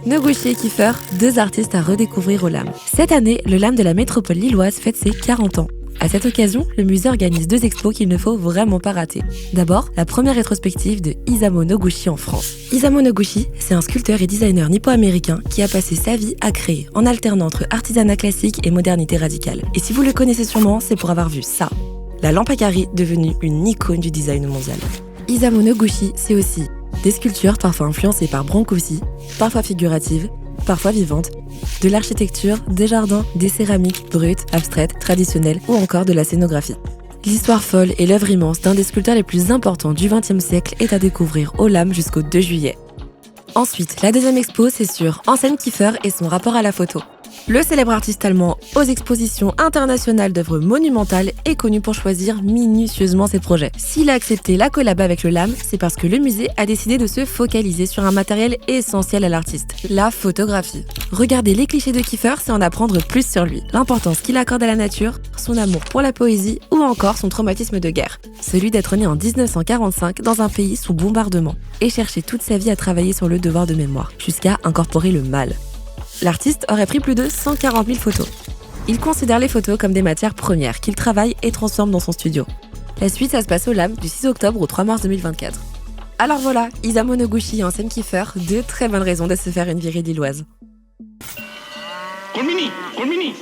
Noguchi et Kiefer, deux artistes à redécouvrir au LAM. Cette année, le LAM de la métropole lilloise fête ses 40 ans. À cette occasion, le musée organise deux expos qu'il ne faut vraiment pas rater. D'abord, la première rétrospective de Isamu Noguchi en France. Isamu Noguchi, c'est un sculpteur et designer nippo-américain qui a passé sa vie à créer, en alternant entre artisanat classique et modernité radicale. Et si vous le connaissez sûrement, c'est pour avoir vu ça. La lampe à carré devenue une icône du design mondial. Isamu Noguchi, c'est aussi des sculptures parfois influencées par Brancusi, parfois figuratives, parfois vivantes, de l'architecture, des jardins, des céramiques brutes, abstraites, traditionnelles ou encore de la scénographie. L'histoire folle et l'œuvre immense d'un des sculpteurs les plus importants du XXe siècle est à découvrir au LAM jusqu'au 2 juillet. Ensuite, la deuxième expo, c'est sur Hansen Kiefer et son rapport à la photo. Le célèbre artiste allemand aux expositions internationales d'œuvres monumentales est connu pour choisir minutieusement ses projets. S'il a accepté la collab avec le LAM, c'est parce que le musée a décidé de se focaliser sur un matériel essentiel à l'artiste, la photographie. Regarder les clichés de Kiefer, c'est en apprendre plus sur lui, l'importance qu'il accorde à la nature, son amour pour la poésie ou encore son traumatisme de guerre, celui d'être né en 1945 dans un pays sous bombardement et chercher toute sa vie à travailler sur le devoir de mémoire, jusqu'à incorporer le mal. L'artiste aurait pris plus de 140 000 photos. Il considère les photos comme des matières premières qu'il travaille et transforme dans son studio. La suite, ça se passe au LAM du 6 octobre au 3 mars 2024. Alors voilà, Isamu Noguchi et Hansen Kiefer, deux très bonnes raisons de se faire une virée lilloise. Colmini